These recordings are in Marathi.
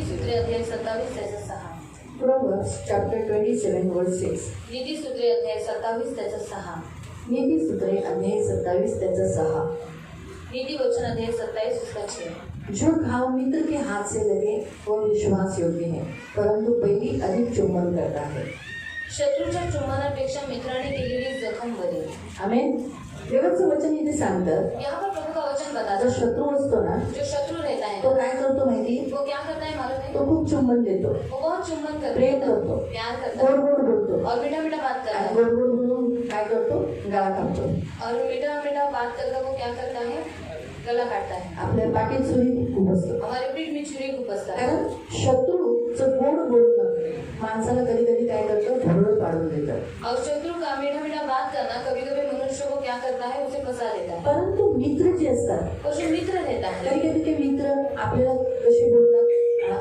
नीतिसूत्रे अध्याय 27 त्याचा 6. Proverbs chapter 27 verse 6. नीतिसूत्रे अध्याय 27 त्याचा 6. नीतिसूत्रे अध्याय 27 त्याचा 6. नीति वचन अध्याय 27 उसका 6. जो घाव मित्र के हाथ से लगे वो विश्वास योग्य है, परंतु पैली अधिक चुंबन करता है. शत्रूच्या चुंबनापेक्षा मित्राने केलेली जखम बरी. आमेन. देवाचं वचन इथे सांगतं, यहाँ पर प्रभु का वचन बताता जो है, शत्रू असतो ना, जो शत्रु रहता है तो काय करतो माहिती, वो क्या करता है मालूम है? तो खूप चुंबन देतो, वो बहुत चुंबन करता प्रेम है, करतो, प्यार करता गोड है गोड बोलतो और मीठा मीठा बात करता आणि है. गोड गोड बोलून काय करतो, गळा कापतो. और मीठा मीठा बात करता वो क्या करता है? गला काटता है. आपल्या पाठीत सुरी खूप असतो, हमारे पीठ में छुरी खूप असतात. कारण शत्रूचं गोड बोलणं माणसाला कधी कधी काय करतं, भरळ पाडून देतं. और शत्रु का मीठा मीठा बात करना कभी कभी मनुष्य को क्या करता है, उसे फंसा देता है. परंतु मित्र जे असतात, और जो मित्र रहता है, कधी कधी ते मित्र आपल्याला कसे बोलतात,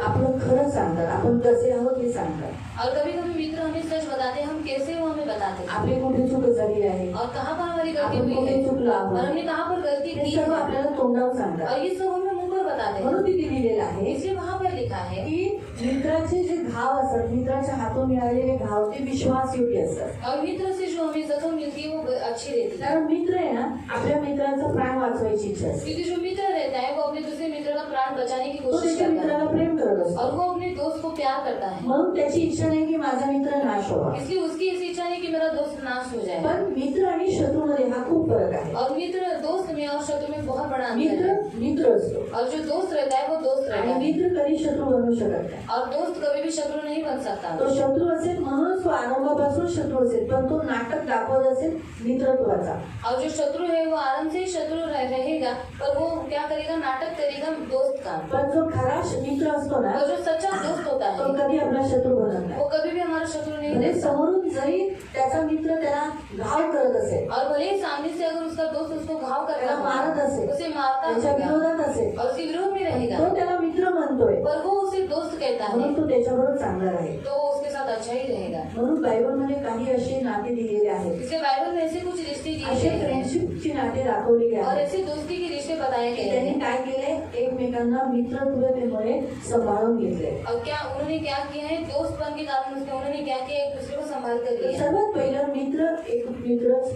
आपलं खरं सांगतात, आपण कसे आहोत हे सांगतात. और कभी कभी मित्र हमें सच बताते हैं, हम कैसे हो हमें बताते हैं, आपली कुठे चूक झाली आहे, और कहाँ पर हमारी गलती आपण हुई कुठे है चुकलो और आहोत, हमने कहाँ पर गलती हे की सर्व है, आपल्याला तोंडावर सांगतात. और ये सब हमें मुंह पर बताते हैं. म्हणून तिथे लिहिलेलं आहे इसलिए वहाँ पर लिखा है की मित्राचे जे घाव असतात, मित्राच्या हातून मिळालेले घाव ते विश्वासयोग्य असतात. और मित्र से जो हमें जख्म मिलती है वो अच्छी रहती है. कारण मित्र आहे ना, आपल्या मित्राचा प्राण वाचवायची इच्छा असते, क्योंकि जो मित्र रहता है वो अपने दूसरे मित्र का प्राण बचाने की तो कोशिश त्याच्या करता है मित्राला प्रेम करत असतो. और वो अपने दोस्त को प्यार करता है. म्हणून त्याची इच्छा नाही की माझा मित्र नाश व्हावा. इसलिए उसकी ऐसी इच्छा नहीं कि मेरा दोस्त नाश हो जाए. पण मित्र आणि शत्रूमध्ये हा खूप फरक आहे. और मित्र दोस्त में और शत्रु में बहुत बड़ा अंतर मित्र है. मित्र असतो और जो दोस्त रहता है वो दोस्त रहता आणि है मित्र कधी शत्रू बनू शकत नाही. और दोस्त कभी भी शत्रु नहीं बन सकता. तो शत्रू असेल म्हणूनच तो आरंभापासून शत्रू असेल, पण तो नाटक दाखवत असेल मित्रत्वाचा. और जो शत्रु है वो आराम से ही शत्रु रहेगा, पर वो क्या करेगा, नाटक करेगा दोस्त का. पण जो खरा मित्र असतो ना, और जो सच्चा दोस्त होता तो है कधी आपला शत्रू बनत नाही. वो कभी भी हमारा शत्रु नहीं म्हणजे रहता. समोरून जरी त्याचा मित्र त्याला घाव करत असेल, और भले ही सामने से अगर उसका दोस्त उसको घाव करता त्याला मारत है, असेल, उसे मारता त्याच्या होगा विरोधात असेल, और उसके विरोध में रहेगा, तो त्याला मित्र म्हणतोय, पर वो उसे दोस्त कहता है म्हणून तो त्याच्याबरोबर चांगला राहील. तो उसके साथ अच्छा ही रहेगा. म्हणून बायबलमध्ये काही असे नाते दिलेले आहेत, इसलिए बाइबल में ऐसे कुछ रिश्ते दिए असे गए हैं फ्रेंडशिपची नाते दाखवलेले और आहेत ऐसे दोस्ती के रिश्ते बताए की गए त्यांनी हैं. काय केले, एकमेकांना मित्रत्वतेमुळे सांभाळून घेतले. और क्या उन्होंने क्या किया है, दोस्त बन के कारण उसने उन्होंने क्या किया, एक दूसरे को संभाल कर तर लिया. सर्वात पहिलं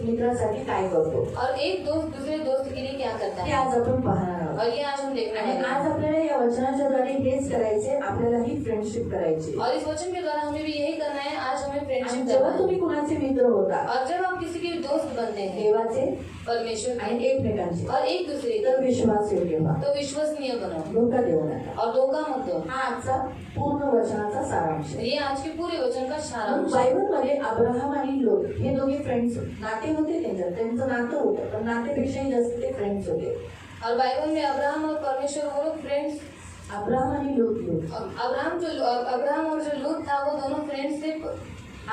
मित्रासाठी काय करतो और एक दोस्त दूसरे दोस्त के लिए क्या करता ते है, आज आपण पाहणार आहोत. और ये आज हम देखने आणि वाले आज हैं. आपल्याला या वचनाच्या द्वारे हेच करायचे, आपल्याला ही फ्रेंडशिप करायची. और इस वचन के द्वारा हमें भी यही करना है, आज हमें आणि फ्रेंडशिप जेव्हा करना तुम्ही है. कुणाचे मित्र होता, और जब हम किसी के दोस्त बनते हैं, देवाचे परमेश्वर आणि के एकमेकांचे, और एक दूसरे तर के, विश्वासयोग्य व्हा, तो विश्वसनीय बनो धोका देऊ नका. और धोखा मत दो. हा आजचा पूर्ण वचनाचा सारांश आहे. ये आज के पूरे वचन का सारांश है. बायबलमध्ये अब्राहम आणि लोट हे दोघे फ्रेंड्स नाते होते, त्यांचं नातं होतं, पण नातेपेक्षाही जास्त ते फ्रेंड्स होते. और बाइबल में अब्राहम और परमेश्वर वो लोग फ्रेंड्स, अब्राहम आणि लोट अब्राहम और जो लूत था वो दोनों फ्रेंड्स थे.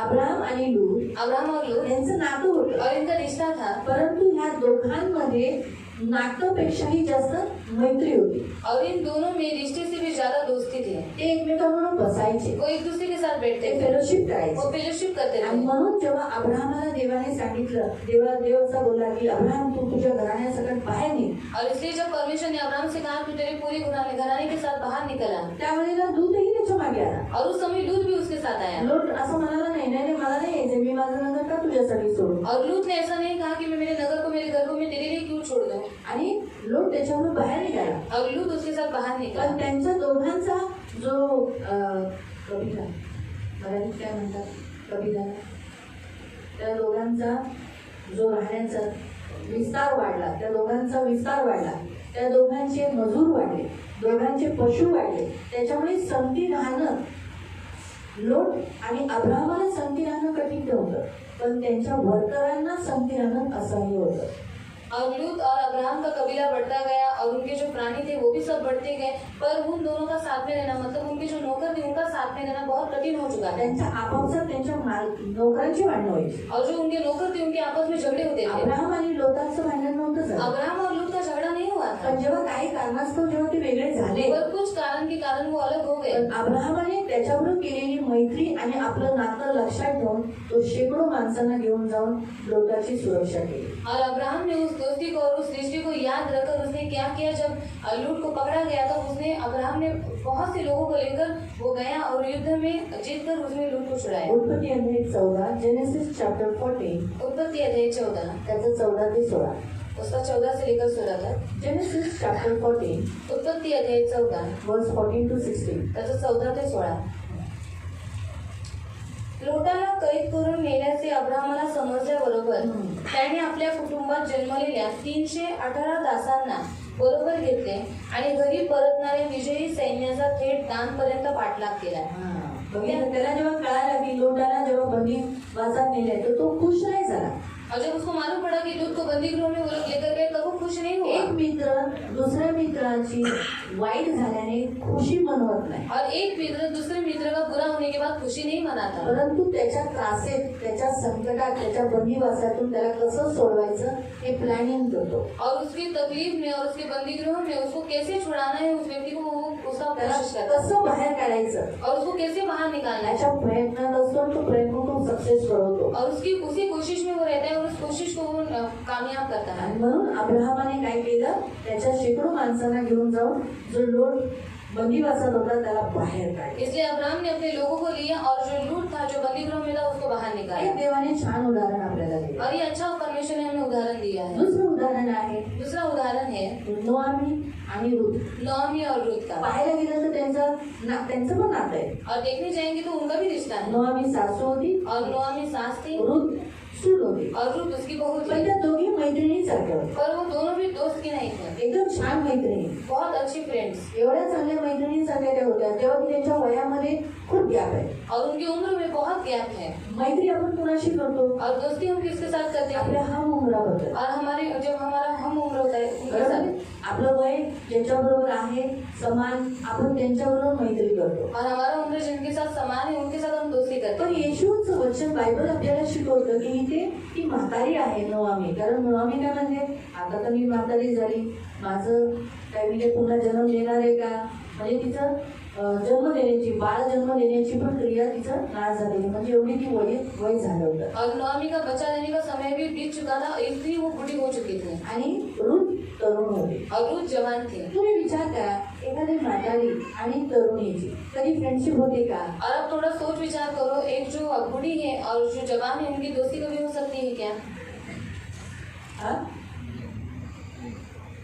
अब्राहम आणि लूत अब्राहम और लूत यांचं नातं होतं, और इनका रिश्ता था. परंतु ह्या दोघांमध्ये नाट्यापेक्षाही जास्त मैत्री होती. और इन दोनों में रिश्ते से भी ज्यादा दोस्ती थी. ते एकमेकांबरोबर बसायचे, वो एक दूसरे के साथ बैठते ते थे, फेलोशिप वो करायचे. फेलोशिप करते आणि थे. म्हणून जेव्हा अब्राहमाला देवाने सांगितलं, देव असा बोलला की अब्राहम तू तुझ्या घराण्यासकट बाहेर निघ, और इसलिए जब परमेश्वर ने अब्राहम से कहा तू तेरे पूरे घराने के साथ बाहर निकला, त्यावेळेला दूतही त्याच्या मागे आला. और उस समय लूत भी उसके साथ आया. लोट असं म्हणाला, नाही नाही मला नाही यायचं, मी माझं नगर का तुझ्यासाठी सोडू. और लूत ने ऐसा नहीं कहा कि मैं मेरे नगर को मेरे घर को मैं तेरे लिए क्यों छोड़ दूं. आणि लोट त्याच्यावरून बाहेर निघाला. और लूत उसके साथ बाहर निकला. पण त्यांच्या दोघांचा जो कविता, मराठीत काय म्हणतात कविता, त्या दोघांचा जो राहण्याचा विस्तार वाढला, त्या दोघांचा विस्तार वाढला, त्या दोघांचे मजूर वाढले, दोघांचे पशु वाढले. त्याच्यामुळे संगती राहणं, लोट आणि अब्राहमाला संगती राहणं कठीण नव्हतं, पण त्यांच्या वर्करांना संगती राहणं असह्य होतं. और लूत और अब्राहम का कबीला बढ़ता गया और उनके जो प्राणी थे वो भी सब बढ़ते गए, पर उन दोनों का साथ में रहना, मतलब उनके जो नौकर थे उनका साथ में रहना बहुत कठिन हो चुका था. त्यांच्या आपापसात त्यांच्या नोकरांची भांडणं व्हायची. और जो उनके नौकर थे उनके आपस में झगड़े होते थे. अब्राहम आणि लोटांचं भांडण नव्हतं झालं. अब्राहम और लूत का झगड़ा नहीं हुआ था. है, पण जेव्हा काही कारणास्तव जेव्हा ते वेगळे झाले, पर कुछ कारण के कारण वो अलग हो गए। पण अब्राहमाने त्याच्याबरोबर केलेली मैत्री आणि आपलं नातं लक्षात ठेवून तो शेकडो माणसांना घेऊन जाऊन लोटाची सुरक्षा केली. और अब्राहम ने उस दोस्ती को और उस दृष्टि को याद रखकर उसने क्या किया, जब लूट को पकड़ा गया तो उसने अब्राहम ने बहुत से लोगों को लेकर वो गया और युद्ध में जीतकर उसने लूट को छुड़ाया। उत्पत्ती अध्याय 14, जेनेसिस चॅप्टर 14 उत्पत्ति अध्याय 14 त्याचं 14 ते 16. उसका 14 से लेकर 16 तक। जेनेसिस चॅप्टर 14 उत्पत्ति अध्याय 14 वर्स 14 to 16. त्याचं 14 ते 16। लोटाला कैद करून नेल्याचे अब्राहमाला समजल्याबरोबर त्याने आपल्या कुटुंबात जन्मलेल्या 318 दासांना बरोबर घेतले आणि घरी परतणाऱ्या विजयी सैन्याचा थेट दानपर्यंत पाठलाग केला। बघितलं, त्याला जेव्हा कळालं की लोटाला जेव्हा बंदी वासात नेले तर तो खुश नाही झाला. और जब उसको मालूम पड़ा कि लूट को बंदी गृह में वो लोग लेकर गए तो वो खुश नहीं हुआ। एक मित्र दुसऱ्या मित्राची वाईट झाल्याने खुशी मनवत नाही, और एक मित्र दूसरे मित्र का बुरा होने के बाद खुशी नहीं मनाता, परंतु त्याच्या त्रासेत, त्याच्या संकटात, त्याच्या बंदीवासातून त्याला कसं सोडवायचं हे प्लॅनिंग करतो. और उसकी तकलीफ में और उसके बंदी गृह में उसको कैसे छुड़ाना है उस व्यक्ति को वो उसका त्याला कोशिश करता है कसं बाहेर काढायचं और उसको कैसे बाहर निकालना है। याच्या प्रयत्नात असतो, तो प्रयत्न तो सक्सेस करवतो. और उसकी उसी कोशिश में वो रहता है और उस कोशिश को वो कामयाब करता है। आणि म्हणून अब्राहमाने काय केलं, त्याच्या शेकडो माणसांना घेऊन जाऊन जो लोट बंदीवासात होता त्याला बाहेर काढले. इसलिए अब्राहम ने अपने लोगों को लिया और जो लूट था, जो बंदी गृह में था, उसको बाहर एक निकाला। देवाने छान उदाहरण आपल्याला दिलं. और ये अच्छा परमेश्वर ने हमें उदाहरण दिया है। दुसरं उदाहरण आहे दूसरा उदाहरण है नोआमी आणि रूथ. नोआमी और रूथ का। पाहायला गेलं तर त्यांचं पण नातं आहे. और देखने जाएंगे तो उनका भी रिश्ता है। नोआमी सासू होती, और नोआमी सास थी रूथ सून होती, और रूथ उसकी बहू पण थी। त्या दोघी मैत्रिणीसारख्या होत्या. पर वो दोनों भी दोस्त की नहीं थे, एकदम छान मैत्रिणी, बहुत अच्छी फ्रेंड्स। एवढ्या चांगल्या मैत्रिणीसारख्या त्या होत्या तेव्हा की त्यांच्या वयामध्ये खूप गॅप आहे. और उनकी उम्र में बहुत गैप है। मैत्री आपण कुणाशी करतो, और दोस्ती हम किसके साथ करते आपल्या हैं? हम उमराबद्दल. और हमारे जब हमारा हम उम्र होता है उनके बरोबर? साथ। आपलं वय ज्याच्याबरोबर आहे समान, आपण त्यांच्याबरोबर मैत्री करतो. और हमारा उम्र जिनके साथ समान है उनके साथ हम दोस्ती करते पण हैं। येशूचं वचन बायबल आपल्याला शिकवतं की इथे ती म्हातारी आहे नोआमी. कारण नोआमी काय म्हणजे आता तर मी म्हातारी झाली, माझं काय म्हणजे पुन्हा जन्म देणार आहे का, म्हणजे तिचं जन्म देण्याची, बाळ जन्म देण्याची पण क्रिया तिचं नाश झालेली, म्हणजे एवढी ती वय झालं होतं. और नोआमी का बच्चा लेने का समय भी बीत चुका था, इसलिए वो बूढ़ी हो चुकी थी। आणि रूथ तरुण होती. और रूथ जवान थी। तुम्ही विचार करा, एखादी म्हातारी आणि तरुणीची कधी फ्रेंडशिप होते का? और अब थोड़ा सोच विचार करो, एक जो बूढ़ी है और जो जवान है उनकी दोस्ती कभी हो सकती है क्या? हा?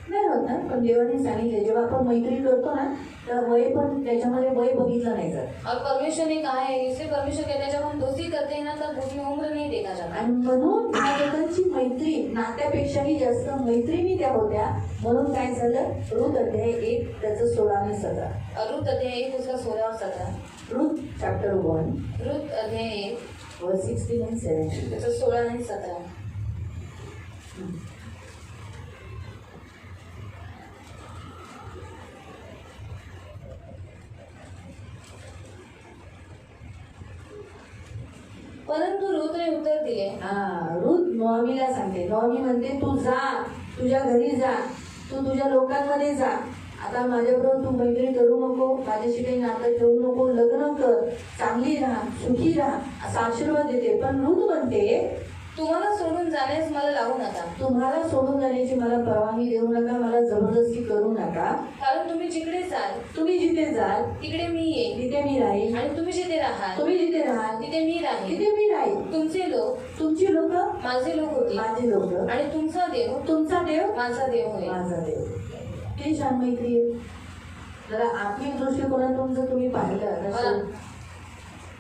नाही होत ना. पण देवाने सांगितले जेव्हा आपण मैत्री करतो ना तर वय पण त्याच्यामध्ये वय बघितलं नाही जात. और परमेश्वर ने कहा है, इसलिए परमेश्वर कहते हैं जब हम दोस्ती करते हैं ना तब उसमें उम्र नहीं देखा जाता। आणि म्हणून त्या लोकांची मैत्री नात्यापेक्षाही जास्त मैत्रिणी त्या होत्या. म्हणून काय झालं, रूथ अध्याय 1 त्याचं 16 आणि 17. और रूथ अध्याय 1 उसका 16 और 17। रूथ चॅप्टर 1 रूथ अध्याय 1 वर्स 16 and 17. त्याचं 16 आणि 17। परंतु रूथने उत्तर दिले। रूथ नोआमीला सांगते, नोआमी म्हणते तू जा, तुझ्या घरी जा, तू तुझ्या लोकांमध्ये जा. आता माझ्याबरोबर तू मैत्री करू नको, माझ्याशी काही नातं ठेवू नको, लग्न कर, चांगली राहा, सुखी राहा, असा आशीर्वाद देते. पण रूथ म्हणते तुम्हाला सोडून जाण्यास मला लावू नका, तुम्हाला सोडून जाण्याची मला परवानगी देऊ नका, मला जबरदस्ती करू नका. कारण तुम्ही जिकडे जाल तुम्ही जिथे जाल तिकडे मी येईन तिथे मी राहील, आणि तुम्ही जिथे राहाल तुम्ही जिथे राहाल तिथे मी राहीन। तिथे मी राहील. तुमचे लोक तुमची लोक माझे लोक होतील माझी लोक, आणि तुमचा देव तुमचा देव माझा देव होईल। माझा देव. किती छान मैत्री आहे. जरा आत्मिक दृष्टिकोनातून जर तुम्ही पाहिलं तर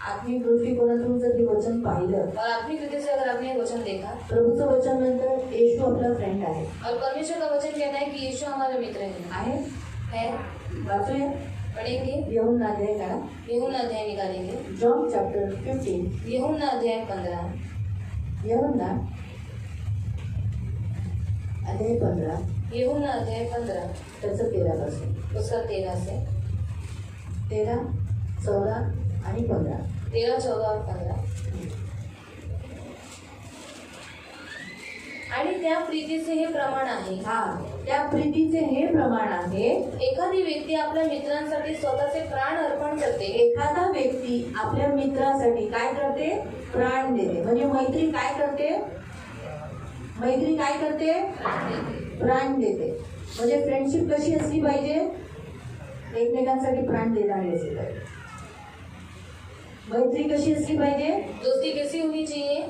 आत्मिक दृष्टिकोनातून जर हे वचन पाहिलं, और आत्मिक रीति से अगर आपने ये वचन देखा, प्रभूचं वचन म्हणतं येशू आपला फ्रेंड आहे. और परमेश्वर का वचन कहता है कि यीशु हमारे मित्र आहे है। वाचूया, पढ़ेंगे, यूहन्ना अध्याय करा. यूहन्ना अध्याय निकालेंगे, जॉन चॅप्टर 15. यूहन्ना अध्याय 15, यूहन्ना अध्याय 15 यूहन्ना अध्याय 15 त्याचं 13 पासून, उसका 13 से 13, 14 आणि 15. 13, 14 और 15। आणि त्या प्रीतीचे हे प्रमाण आहे हा त्या प्रीतीचे हे प्रमाण आहे. एखादी व्यक्ती आपल्या मित्रांसाठी स्वतःचे प्राण अर्पण करते. एखादा व्यक्ती आपल्या मित्रासाठी काय करते? प्राण देते. म्हणजे मैत्री काय करते? मैत्री काय करते? प्राण देते. म्हणजे फ्रेंडशिप कशी असली पाहिजे? एकमेकांसाठी प्राण देणारी असली पाहिजे. मैत्री कशी असली पाहिजे? दोस्ती कैसी होनी चाहिए?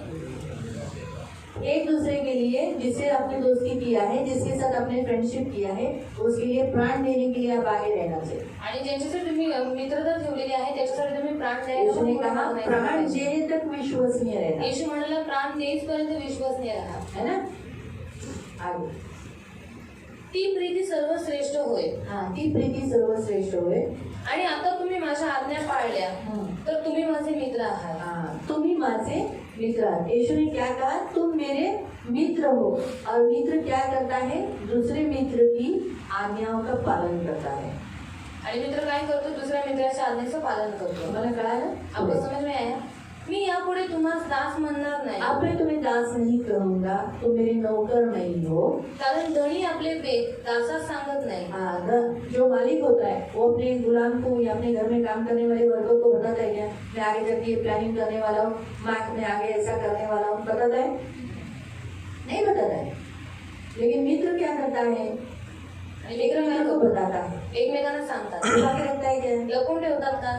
एक दूसरे के लिए जिससे आपने दोस्ती किया है, जिसके साथ आपने फ्रेंडशिप किया है, उसके लिए प्राण देने के लिए आप आगे रहना चाहिए. आणि ज्यांच्यासाठी तुम्ही मित्रता ठेवली आहे त्याच्यासाठी तुम्ही प्राण यीशु ने कहा द्यायला प्राण देने तक विश्वसनीय रहना. येशू म्हणाला प्राण देईपर्यंत विश्वसनीय राहा. है ना? आगे. ती प्रीती सर्वश्रेष्ठ होय. हाँ, ती प्रीती सर्वश्रेष्ठ होय. आणि आता तुम्ही माझ्या आज्ञा पाळल्या तर तुम्ही माझे मित्र आहात. हाँ, तुम ही माझे मित्र आहात. यीशु ने क्या कहा? तुम मेरे मित्र हो. और मित्र क्या करता है? दूसरे मित्र की आज्ञाओं का पालन करता है. आणि मित्र काय करतो? दुसऱ्या मित्राच्या आज्ञेचं पालन करतो. तुम्हाला कळालं? आपको समझ में आया? मी यापुढे तुम्हाला दास म्हणणार नाही. आप मैं तुम्हें दास नहीं कहूंगा, तुम मेरे नौकर नहीं हो. कारण धणी आपले पेट दासात सांगत नाही. हाँ, जो मालिक होता है वो अपने गुलाम को या अपने घर में काम करने वाले वर्गों को बताता है क्या? मैं आगे जाके ये प्लानिंग करने वाला हूँ, मैं आगे ऐसा करने वाला हूँ. बताता है? नहीं बताता है. लेकिन मित्र क्या करता है? आणि मित्र काय मित्र को करतो? बताता है. एकमेकांना सांगतात. छुपा के रखता है क्या? लपून ठेवतात का?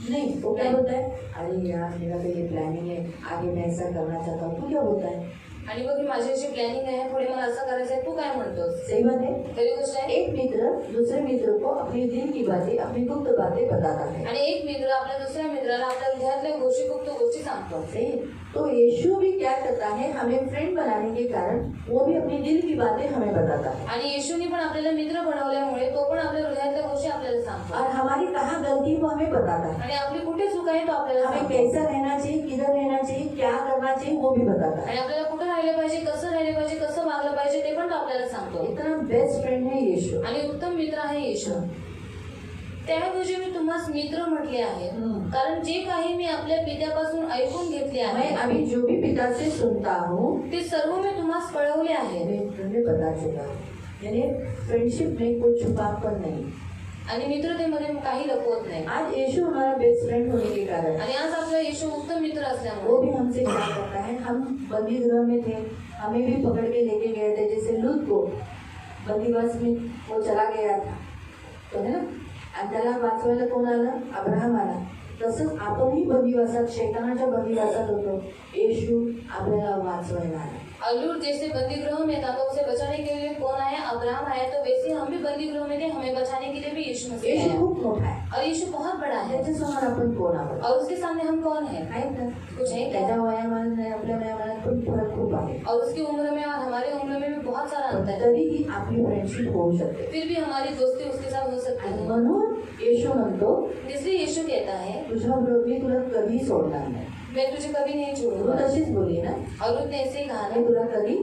नहीं. वो क्या बोलता है? अरे यार मेरा तो ये प्लानिंग है, आगे मैं ऐसा करना चाहता हूँ. तू क्या बोलता है? आणि मग ही माझी अशी प्लॅनिंग आहे, पुढे मला असं करायचं आहे, तू काय म्हणतोस? सही बात है. खरी गोष्ट आहे. एक मित्र दूसरे मित्र को अपने दिल की बातें, अपनी गुप्त बातें बताता है. आणि एक मित्र आपल्या दुसऱ्या मित्राला आपल्या हृदयातल्या गोष्टी गुप्त गोष्टी सांगतो. सही. तो यीशु भी क्या करता है? हमें फ्रेंड बनाने के कारण वो भी अपनी दिल की बातें हमें बताता है. आणि येशूनी पण आपल्याला मित्र बनवल्यामुळे तो पण आपल्या हृदयातल्या गोष्टी आपल्याला सांगतो. और हमारी कहाँ गलती वो हमें बताता है. आणि आपली कुठे चूक आहे तो आपल्याला हमें सांगतो. कैसा रहना चाहिए, किधर रहना चाहिए, क्या करना चाहिए वो भी बताता है. आणि आपल्याला कुठे राहिले पाहिजे, कसं राहिले पाहिजे, कसं वागलं पाहिजे ते पण तो आपल्याला सांगतो. इतना बेस्ट फ्रेंड है यीशु. आणि उत्तम मित्र आहे येशू. त्याऐवजी मी तुम्हाला मित्र म्हटले आहे, कारण जे काही मी आपल्या पित्यापासून ऐकून घेतले मैं आहे अभी जो भी पिता से सुनता हूँ ते सर्व मी तुम्हाला कळवले आहे. मैं तुम्हें बता चुका हूँ. यानी फ्रेंडशिप में कोई छुपापन नहीं. आणि मित्रतेमध्ये काही लपवत नाही. आज यीशु हमारा बेस्ट फ्रेंड होने के कारण आणि आज आपला येशू उत्तम मित्र वो असल्यामुळे भी हमसे क्या करता है? हम बंदी गृह में थे, हमें भी पकड़ के लेके गए थे. जैसे लूत को बंदीवास में वो चला गया था, तो है ना, आणि त्याला वाचवायला कोण आलं? अब्राहम आला. तसंच आपणही बंदीवासात, शैतानाच्या बंदीवासात होतो. येशू आपल्याला वाचवायला आला. और लूट जैसे बंदी गृह में था तो उसे बचाने के लिए कौन आया? अब्राहम आया. तो वैसे हम भी बंदी गृह में थे, हमें बचाने के लिए भी यीशु मसीह येशू आया. खूप मोठा आहे. और यीशु बहुत बड़ा है. त्याच्यासमोर आपण कोण आहोत? और उसके सामने हम कौन है? आहेत ना? कुछ है क्या? त्याच्या वयामानाने आपल्या वयामानात पण फरक खूप आहे. और उसकी उम्र में और हमारी उम्र में भी बहुत सारा अंतर है. तरीही आपली फ्रेंडशिप होऊ शकते. फिर भी हमारी दोस्ती उसके साथ हो सकती आणि है. म्हणून येशू म्हणतो, इसलिए यीशु कहता है तुझ्या बरोबर मी तुला कधी सोडणार नाही. मैं तुझे कभी नहीं तू छोड़ूंगा. तशीच बोलली ना, और उसने ऐसे ही कहा मी ना, तुला कधी.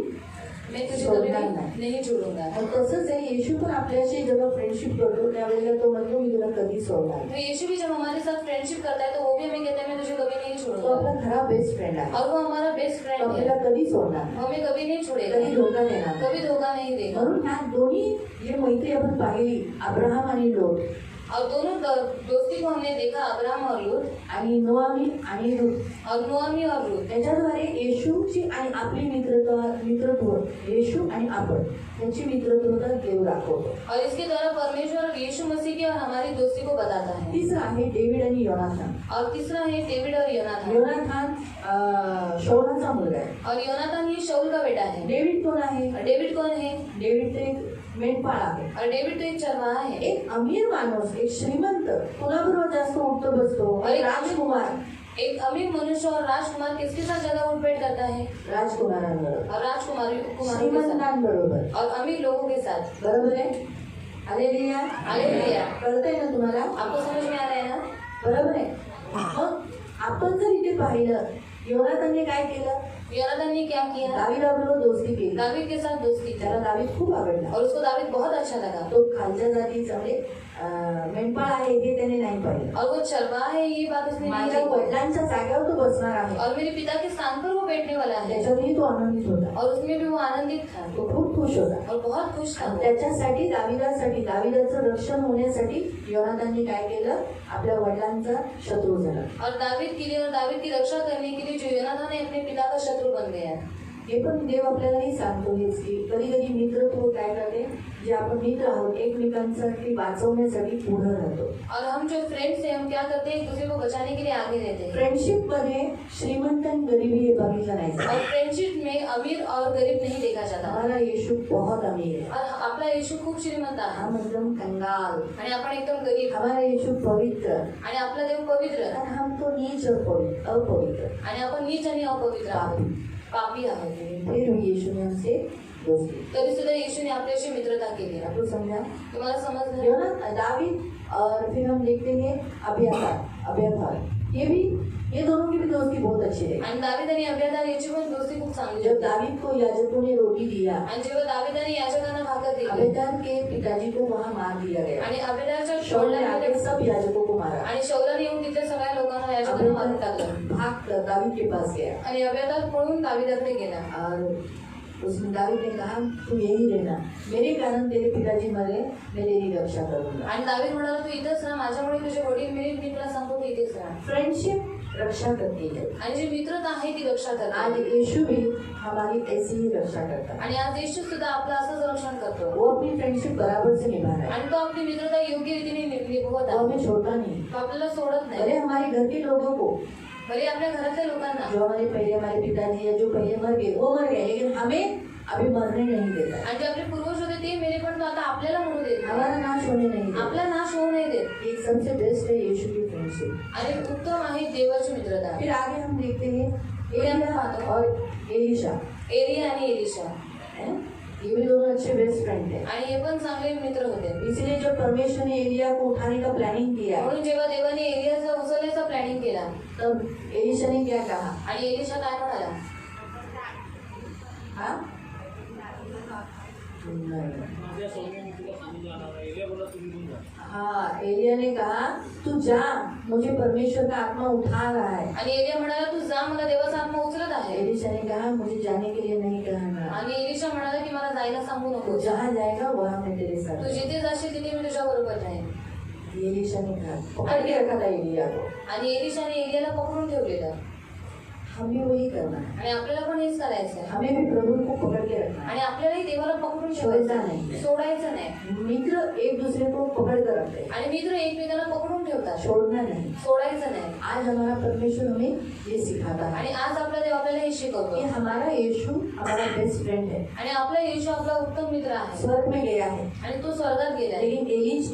मैं तुझे कभी भी नहीं छोड़ूंगा. आणि तसंच आहे, येशू पण आपल्याशी जेव्हा फ्रेंडशिप करतो त्यावेळेला तो म्हणतो मी तुला कधी सोडणार नाही. तो यीशु भी जब हमारे साथ फ्रेंडशिप करता है तो वो भी हमें कहता है मैं तुझे कभी नहीं तो छोड़ूंगा. आपला खरा बेस्ट फ्रेंड आहे. और वो हमारा बेस्ट तो फ्रेंड है. आपल्याला कधी सोडणार नाही, वो हमें कभी नहीं छोड़ेगा, कधी धोका देणार नाही. कभी धोखा नहीं देगा. म्हणून ह्या दोन्ही जे मैत्री आपण पाहिली, अब्राहम आणि लोट, और दोनों दोस्ती को हमने देखा, अब्राहम और लूत, आणि नोआमी आणि रूथ, और नोआमी और रूत. त्याच्याद्वारे येशूची आणि आपली मित्रत्व येशू आणि आपण त्यांची मित्रत्वता देव दाखवतो. और इसके द्वारा परमेश्वर और यीशु मसीह की और हमारी दोस्ती को बताता है. तिसरं आहे डेव्हिड आणि योनाथान. और तीसरा है डेविड और योनाथान. योनाथान शौलाचा मुलगा आहे. और योनाथान ये शाऊल का बेटा है. डेव्हिड कोण आहे? और डेविड कौन है? डेव्हिड तो एक मेंढपाळ आहे. और डेविड तो एक चरवाहा है. एक अमीर माणूस, एक श्रीमंत, कोणाबरोबर जास्त उठतो बसतो? एक राजकुमार. एक अमीर मनुष्य और राजकुमार किसके साथ जगह उठ बैठ करता है? राजकुमारांबरोबर, और राजकुमारी कुमारों के साथ श्रीमंतांबरोबर. और अमीर लोगों के साथ. बरोबर आहे? हालेलुया. हालेलुया. कळतंय ना तुम्हाला? आपको समझ में आ रहा है ना? बरोबर आहे. मग आपण जर इथे पाहिलं, योनाथानने काय केलं? योनाथान ने क्या किया? दावीदाबरोबर दोस्ती केली. दावीद के साथ दोस्ती की. त्याला दावीद खूप आवडला. और उसको दावीद बहुत अच्छा लगा. तो खालच्या जातीचा म्हणजे मेंढपाळ आहे हे त्याने नाही पाहिलं. है और वो चरवाहा है, ये बात उसने नहीं माझ्या देखी। वडिलांच्या जागेवर तो बसणार आहे और मेरे पिता के स्थान पर वो बैठने वाला है, त्याच्यातही तो आनंदित होता और उसमें भी वो आनंदित था तो खूप खुश होता और बहुत खुश था वो। त्याच्यासाठी दाविदाचं रक्षण होण्यासाठी योनातानने काय केलं आपल्या वडिलांचा शत्रू झाला और दावीद के लिए और दावीद की रक्षा करने के लिए जो योनाथान है अपने पिता का शत्रु बन गया। हे पण देव आपल्यालाही सांगतो हेच की कधी कधी मित्रत्व काय करते जे आपण मित्र आहोत एकमेकांसाठी वाचवण्यासाठी पुढे राहतो और हम जो फ्रेंड्स हैं, हम क्या करते हैं, एक दूसरे को बचाने के लिए आगे रहते हैं। फ्रेंडशिप मध्ये श्रीमंत आणि गरिबी हे बघितलं नाही और फ्रेंडशिप में अमीर और गरीब नहीं देखा जाता। हमारा यीशु बहुत अमीर है और आपला येशू खूप श्रीमंत आहे हम एकदम कंगाल आणि आपण एकदम गरीब, हमारा यीशु पवित्र आणि आपला देव पवित्र और हम तो नीच और अपवित्र आणि आपण नीच आणि अपवित्र आहोत, पापी आहोत। फिर भी यीशु ने हमसे दोस्ती तरी सुद्धा येशूने आपल्याशी मित्रता केली। आपको समझा तुम्हाला समजलं? योना दावीद और फिर हम देखते हैं अब्यातार ये दोनों की भी दोस्ती बहुत अच्छी है आणि दावीद आणि अब्यातार याची पण दोस्ती खूप चांगली जब होती। दावीद को याजकों ने रोटी दिया आणि जेव्हा दावीदाने याजकांना भाकर दिली अब्यातार के पिताजी को वहाँ मार दिया गया आणि अब्यातारच्या शाऊल ने आके सब याजकों को मारा आणि शौलाने येऊन तिथे सगळ्या लोकांना याजकांना मारून टाकलं भाग कर दावीद के पास गया आणि अब्यातार पळून दावीदाकडे गेला और उसने दावीद ने कहा तू यही रहना मेरे कारण तेरे पिताजी मरे मैं तेरी रक्षा करूंगा आणि दावीद म्हणाला तू इथेच राहा, माझ्यामुळे तुझे वडील मेरे, मी तुला सांगतो तू इथेच राहा। फ्रेंडशिप रक्षा करती है आणि जी मित्रता आहे ती रक्षा आज करते यीशु भी हमारी ऐसी ही रक्षा करता है आणि आज येशू सुद्धा आपलं असंच रक्षण करतो वो अपनी फ्रेंडशिप बराबर से निभा रहा है आणि तो आपली मित्रता योग्य रीतीने निभवत वो आहे, हमें छोड़ता नहीं तो आपल्याला सोडत नाही। अरे हमारे घर के लोगों को भले आपल्या घरातल्या लोकांना जो हमारे पिताजी या जो पहले मर गए वो मर गए लेकिन हमें अभी मरने नहीं देता आणि जे आपले पूर्वज होते ते मेरे पण तो आता आपल्याला म्हणू देत नाही, हमारा नाश होने नहीं देता आपला नाश होऊ नाही देत। एक सबसे बेस्ट है यीशु की फ्रेंडशिप आणि उत्तम आहे देवाची मित्रता। फिर आगे हम देखते हैं एलिया और एलिशा एलिया आणि एलिशा, है? ये भी दोनों अच्छे बेस्ट फ्रेंड थे आणि हे पण चांगले मित्र होते। इसलिए जब परमेश्वर ने एलिया को उठाने का प्लानिंग किया म्हणून जेव्हा देवाने एलियाचा उचलण्याचा प्लॅनिंग केला तब एलिशा ने क्या कहा आणि एलिशा काय म्हणाला? हाँ हाँ एलिया ने कहा तू जा मुझे परमेश्वर का आत्मा उठा रहा है आणि एलिया म्हणाला तू जा, मला देवाचा आत्मा उचलत आहे। एलिशा ने कहा मुझे जाने के लिए नहीं कहना आणि एलिशा म्हणाला की मला जायला सांगू तू नको, जहाँ जाएगा वहाँ मैं तेरे साथ तू जिथे जाशील तिथे मी तुझ्या बरोबर राहीन। एलिशा ने कहा पकड़ के रखा था एलिया को आणि एलिशाने एलियाला पकडून ठेवलेलं हमें वही करना है आणि आपल्याला पण हेच करायचं आहे हमें भी प्रभु को पकड़ के रखना है आणि आपल्यालाही देवाला पकडून सोडायचं ठेवायचं नाही. आहे, सोडायचं नाही। मित्र एक दूसरे को पकड़ कर रखते हैं आणि मित्र एकमेकांना पकडून ठेवतात, छोड़ना नहीं सोडायचं नाही। आज हमारा परमेश्वर हमें ये सिखाता है आणि आज आपला देव आपल्याला हे कि शिकवतो हमारा यीशु हमारा बेस्ट फ्रेंड है आणि आपला येशू आपला उत्तम मित्र आहे स्वर्ग में गया है आणि तो स्वर्गात गेलाय। लेकिन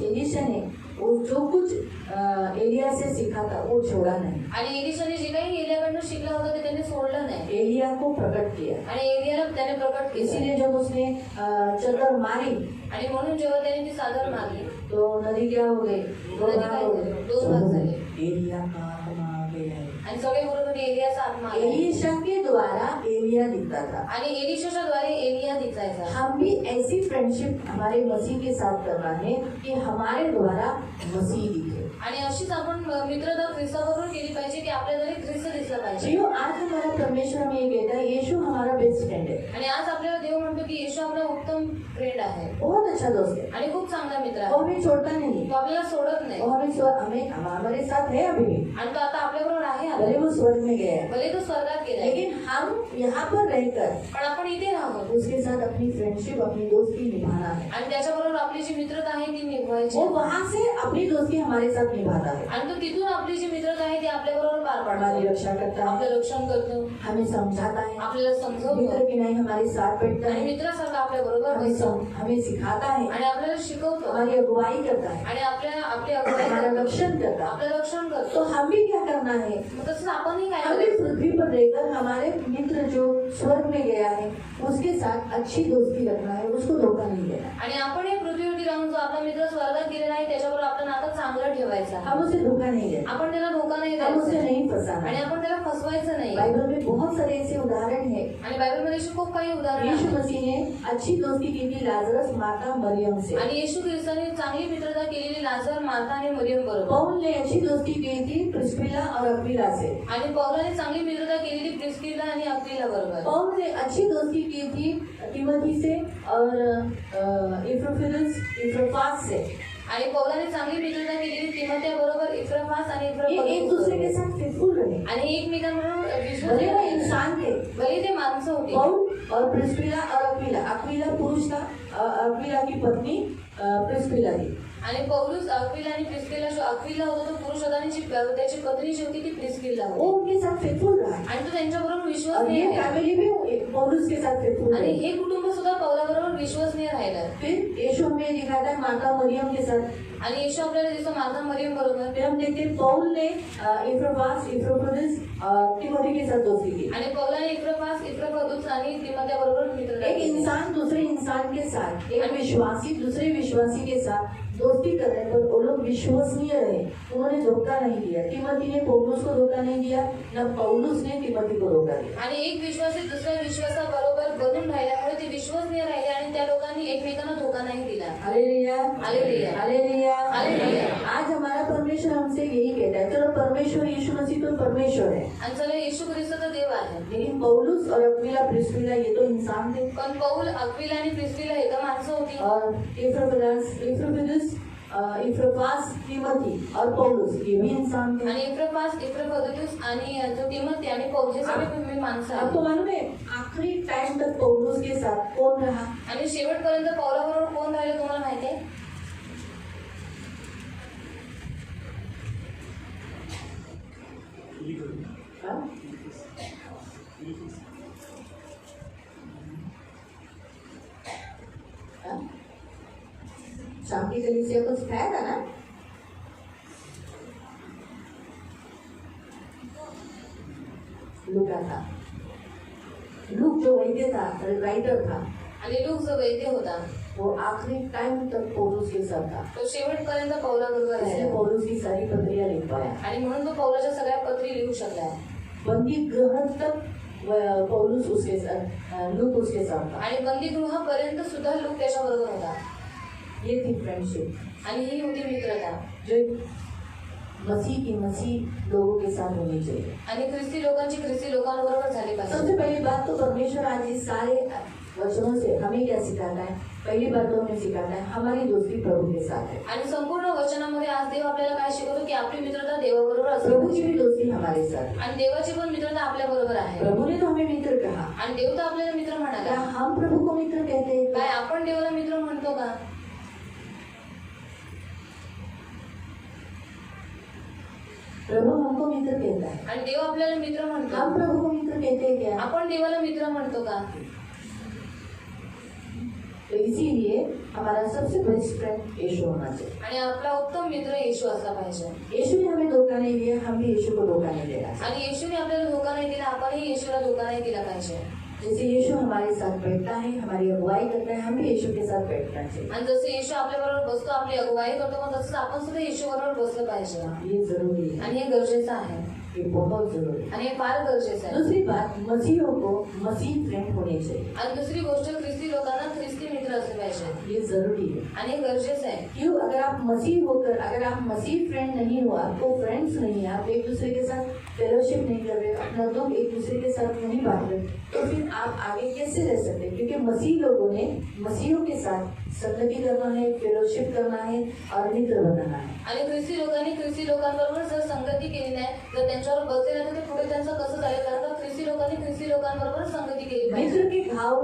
एलिशा ने वो जो कुछ एलिया से सीखा था वो छोड़ा नहीं आणि एलिशाने जे काही एलियाकडनं शिकला होता ते त्याने सोडलं नाही एलिया को प्रकट किया आणि एलियाला त्याने प्रकट केलं। इसीलिए जब उसने चदर मारी आणि म्हणून जेव्हा त्याने ती सादर मारली तो नदी क्या हो गई नदी काय झाली? दोन भाग झाले एलिया का आत्मा आ गया है आणि सगळे बरोबर एलियाचा आत्मा आला एलिशा के द्वारा एलिया दिखता था आणि एलिशाच्या द्वारे एलिया दिसायचा। हम भी ऐसी फ्रेंडशिप हमारे मसीह के साथ करना है कि हमारे द्वारा मसीह दिखे आणि अशीच आपण मित्रता ख्रिस्ताबरोबर केली पाहिजे की आपल्याद्वारे ख्रिस्त दिसला पाहिजे। जियो आज हमारा परमेश्वर हमें ये कहता है यीशु हमारा बेस्ट फ्रेंड है आणि आज आपल्याला देव म्हणतो की येशू आपला उत्तम फ्रेंड आहे बहुत अच्छा दोस्त है आणि खूप चांगला मित्र वो आहे, हमें छोड़ता नहीं तो आपल्याला सोडत नाही वो हमें हमारे साथ है अभी भी आणि तो आता आपल्याबरोबर आहे आता। भले वो स्वर्ग में गया है भले तो स्वर्गात गेलाय लेकिन हम यहाँ पर रहकर पण आपण इथे राहतो उसके साथ अपनी फ्रेंडशिप अपनी दोस्ती निभाना है आणि त्याच्याबरोबर आपली जी मित्रता आहे ती निभवायची वो वहाँ से अपनी दोस्ती हमारे साथ निभाता है आणि तो तिथून आपली जी मित्रता आहे ती आपल्याबरोबर पार हमारी पाडतो, रक्षा करता है आपलं रक्षण करतो, हमें समझाता है आपल्याला समजवतो मित्र की नहीं हमारे साथ बैठता आणि है मित्रासारखा आपल्या बरोबर बसतो हमें सिखाता है आणि आपल्याला शिकवतो हमारी अगुवाई करता है आणि आपली अगुवाई हमारा करतो, रक्षण करता है आपलं रक्षण तो करतो। हम भी क्या करना है मग तसंच आपणही काय हम भी करायचं? पृथ्वी पर रहकर हमारे मित्र जो स्वर्ग में गया है उसके साथ अच्छी दोस्ती रखना है उसको धोखा नहीं देना आणि आपण या पृथ्वीवरती राहून जो आपला मित्र स्वर्गात गेलेला आहे त्याच्याबरोबर आपलं नातं चांगलं ठेवायचं ठेवायचा. हम उसे धोखा नहीं देते, आपण त्याला धोका नाही हम उसे द्यायचा नहीं फंसाना. आणि आपण त्याला फसवायचं नाही. बाइबल में बहुत सारे ऐसे उदाहरण है. आणि बायबलमध्ये अशी खूप काही उदाहरणं यीशु आहेत. मसीह ने अच्छी दोस्ती की थी लाजरस, माता, मरियम से. आणि येशू ख्रिस्ताने चांगली मित्रता केलेली लाजर, मार्था आणि मरियम बरोबर. पौल ने अच्छी दोस्ती की थी प्रिस्किला और अक्विला से. आणि पौलाने चांगली मित्रता केलेली प्रिस्किला आणि अक्विला बरोबर. पौल ने अच्छी दोस्ती की थी तिमोथी से और इफ्रोफास से. आणि पौलाने चांगली मित्रता केलेली तिमोथेया बरोबर, इफ्रफास आणि ये एक दूसरे के साथ फेथफुल रहे. आणि एकमेकांबरोबर भले वो विश्वास इंसान थे. भले ते माणसं होती. पौल और प्रिस्किला और अक्विला. अक्विला पुरुष था, अक्विला की पत्नी प्रिस्किला थी. आणि पौलुस अक्विला आणि प्रिस्किला जो अक्विला होता तो पुरुष होता आणि त्याची पत्नी जी होती ती प्रिस्किला वो होती. उनके साथ फेथफुल रहा. आणि तो त्यांच्याबरोबर और विश्वासनीय ये राहिला. फैमिली भी पौलुस के साथ फेथफुल आणि रही. हे कुटुंब सुद्धा पौलाबरोबर विश्वसनीय राहिलं. फिर यीशु में दिखाता है माता मरियम के साथ. आणि येशू आपल्याला दिसतो मार्था मरियम बरोबर. फिर हम देखते हैं पौल ने इफ्रोफास तिमोथी के साथ दोस्ती की. आणि पौलाने इफ्रफादुस आणि तिमोथेया बरोबर मित्रता एक केली. इंसान दूसरे इंसान के साथ, एक विश्वासी दूसरे विश्वासी के साथ दोस्ती करने पर वो लोग विश्वसनीय रहे. उन्होंने धोखा नहीं दिया. तिमोथी ने पौलुस को धोखा नहीं दिया, न पौलुस ने तिमोथी को धोखा दिया. आणि एक विश्वासी दुसऱ्या विश्वासाबरोबर बनून राहिल्यामुळे ते विश्वसनीय राहिले आणि त्या लोकांनी एकमेकांना धोका नाही दिला. Hallelujah, hallelujah, hallelujah, hallelujah. आज हमारा परमेश्वर हमसे यही कहता है. चलो परमेश्वर यीशु मसीह तो परमेश्वर है, आणि चला येशू ख्रिस्त तर देव आहे. लेकिन पौलुस और अक्विला प्रिस्किला ये तो इंसान थे. पण पौल, अक्विला आणि प्रिस्किला हे तर माणसं होती. और इफ्रोफास तिमोथी और पौलुस ये भी इंसान थे. आणि इफ्रफादुस आणि जो तिमोथी आणि पौल हे सगळे तुम्ही माणसं आपको आहेत. मालूम है आखिरी टाइम तक पौलुस के साथ कौन रहा? आणि शेवटपर्यंत पौलाबरोबर कोण राहिलं तुम्हाला माहिती आहे? हाँ? हाँ? शाम की कलीसिया को सिखाया था ना? लूका था. लूक जो वैद्य था, राइटर था, आणि लूक जो वैद्य होता वो आखिरी टाइम तक पौलुस के साथ था. तो शेवटपर्यंत पौलाबरोबर इसने राहिला. पौलुस की सारी पत्रियां लिख पाया. आणि म्हणून तो पौलाच्या सगळ्या पत्री लिहू शकला. बंदी गृह तक पौलुस उसके साथ, लूक उसके साथ था. आणि बंदीगृहापर्यंत सुद्धा लूक त्याच्याबरोबर होता. ये थी फ्रेंडशिप. आणि ही होती मित्रता. जो मसीह लोगों के साथ होनी चाहिए. आणि ख्रिस्ती लोकांची ख्रिस्ती लोकांबरोबर झाली पाहिजे. सबसे पहली बात तो परमेश्वर आज इस सारे वचनों से हमें क्या सिखाता है? पहली बात तो हमें सिखाता है हमारी दोस्ती प्रभु के साथ है. आणि संपूर्ण वचनामध्ये आज देव आपल्याला काय शिकवतो की आपली मित्रता देवाबरोबर असते. प्रभु की भी दोस्ती हमारे साथ है. आणि देवाची पण मित्रता आपल्या बरोबर आहे. प्रभु ने तो हमें मित्र कहा. आणि देव तर आपल्याला मित्र क्या म्हणाला. हम प्रभु को मित्र कहते हैं? काय आपण देवाला मित्र म्हणतो का? प्रभु हमको मित्र कहता है. आणि देव आपल्याला मित्र म्हणतो. हम प्रभु को मित्र कहते हैं क्या? आपण देवाला मित्र म्हणतो का? तो इसीलिए हमारा सबसे बेस्ट फ्रेंड यीशु होना चाहिए. आणि आपला उत्तम मित्र येशू असला पाहिजे. यीशु ने हमें धोखा नहीं दिया, हम भी यीशु को धोखा नहीं देना. आणि येशूने आपल्याला धोका नाही दिला, आपणही येशूला धोका नाही दिला पाहिजे. जैसे यीशु हमारे साथ बैठता है, हमारी अगुवाई करता है, हम भी यीशु के साथ बैठना चाहिए. आणि जसं येशू आपल्या बरोबर बसतो, आपली अगुवाई करतो, मग तसंच आपण सुद्धा येशू बरोबर बसलं पाहिजे. ये जरूरी है, आणि हे गरजेचं आहे. ये बहुत जरूरी है. आणि हे फार गरजेचं आहे. दूसरी बात, मसीहों को मसीह फ्रेंड होने चाहिए. आणि दुसरी गोष्ट, ख्रिस्ती लोकांना ख्रिस्ती मित्र असले पाहिजे. ये जरूरी है. आणि हे गरजेचं आहे. क्यों? अगर आप मसीह फ्रेंड नहीं हो, आपको फ्रेंड्स नहीं है, आप एक दूसरे के साथ फेलोशिप नहीं कर रहे, अपना दुख एक दूसरे के साथ नहीं बांट रहे, तो फिर आप आगे कैसे रह सकते? क्योंकि मसीह लोगों ने मसीहों के साथ संगति करना है, फेलोशिप करना है और मित्र बनाना है. आणि ख्रिस्ती लोकांनी ख्रिस्ती लोकांबरोबर जर संगती केली नाही, जर त्यांच्यावर बसले नाही, तर ते पुढे त्यांचं कसं चालेल? कारण का ख्रिस्ती लोकांनी ख्रिस्ती लोकांबरोबर संगती केली पाहिजे. मित्र के घाव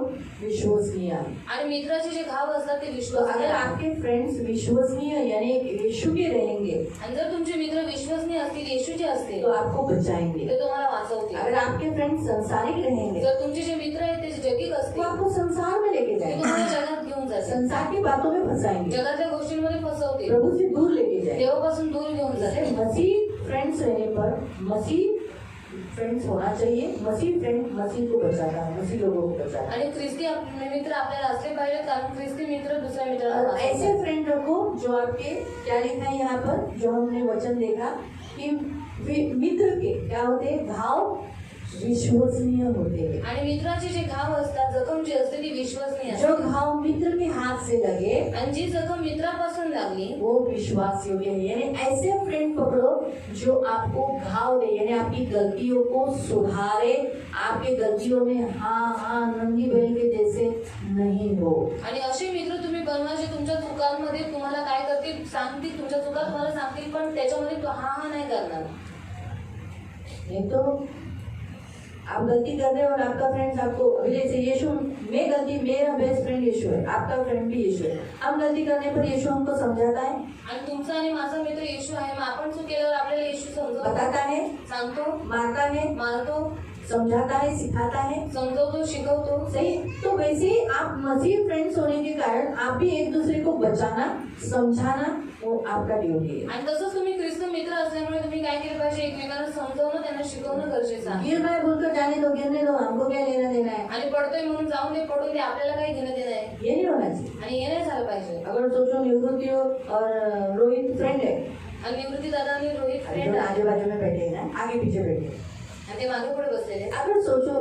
विश्वसनीय आहे. आणि मित्राचे जे घाव असतात ते तो विश्वास. अगर आपके फ्रेंड्स विश्वसनीय यानी यीशु के रहेंगे, आणि जर तुमचे मित्र विश्वसनीय असतील, येशूचे असतील, तो आपको बचाएंगे. ते तुम्हाला वाचवतील. अगर आपके फ्रेंड्स संसारिक रहेंगे, जर तुमचे जे मित्र आहेत ते जगिक तो असतील, आपको संसार में लेके ते जाएंगे, तुम्हाला जगात घेऊन जातील, संसार की बातों में फंसाएंगे, जगातल्या गोष्टींमध्ये फसवतील, प्रभु से दूर लेके जाएंगे. देवापासून दूर घेऊन जैसे जातील. मसीह फ्रेंड्स रहने पर मसीह फ्रेंड्स होना चाहिए। मसीह फ्रेंड मसीह को बचाता है, मसीह लोगों को बचाता है। आणि ख्रिस्ती मित्र आपल्याला असले पाहिजे, कारण ख्रिस्ती मित्र दुसऱ्या मित्राला और वाचवतात. ऐसे फ्रेंड रखो जो आपके, क्या लिखा है यहाँ पर, जो हमने वचन देखा कि मित्र के क्या होते हैं, घाव विश्वसनीय होते हैं। आणि मित्राचे जे घाव असतात, जखम जी असते ती विश्वसनीय जो असते. घाव मित्र के हाथ से लगे आणि जी जखम मित्रापासून लागली वो विश्वास योग्य है। यानी ऐसे फ्रेंड पकड़ो जो आपको घाव दे, यानी आपकी गलतियों को सुधारे, आपकी गलतियों में हाँ हाँ नंगी बैल के जैसे नहीं हो। आणि असे मित्र तुम्ही बनवा जे तुमच्या चुकांमध्ये तुम्हाला काय करतील सांगतील, तुमच्या चुका तुम्हाला सांगतील, पण त्याच्यामध्ये तो हा हा नाही करणार. नहीं तो आप गलती कर रहे हो और आपका फ्रेंड आपको, अभी जैसे यीशु, मैं गलती, मेरा बेस्ट फ्रेंड यीशु है, आपका फ्रेंड भी यीशु है। हम गलती करने पर यीशु हमको समझाता है, आणि तुमचा आणि माझा मित्र येशू आहे, मग आपण चूक केल्यावर आपल्याला येशू समजवतो, बताता है, सांगतो, मारता है, मारतो, समझाता है, सिखाता है, समजवतो, शिकवतो. सही। तो वैसे ही आप मसीह फ्रेंड्स होने के कारण आप भी एक दूसरे को बचाना, समझाना, वो आपका ड्यूटी है। आणि तसंच तुम्ही ख्रिस्त मित्र असल्यामुळे तुम्ही काय केलं पाहिजे, एकमेकांना समजवणं, त्यांना शिकवणं गरजेचं आहे. गिर रहा है बोलकर जाने दो, गिरने दो, हमको क्या लेना देना है, आणि पडतोय म्हणून जाऊन दे, पडून दे, आपल्याला काही घेणं देणं आहे. ये नहीं होना चाहिए। आणि हे नाही झालं पाहिजे. अगर सोचो निवृत्ति और रोहित फ्रेंड है, आणि निवृत्ती दादा आणि रोहित फ्रेंड जो आहे, आजू बाजू में बैठे हैं ना, आगे पीछे बैठे हैं। आणि ते मागे पुढे बसलेले. अगर सोचो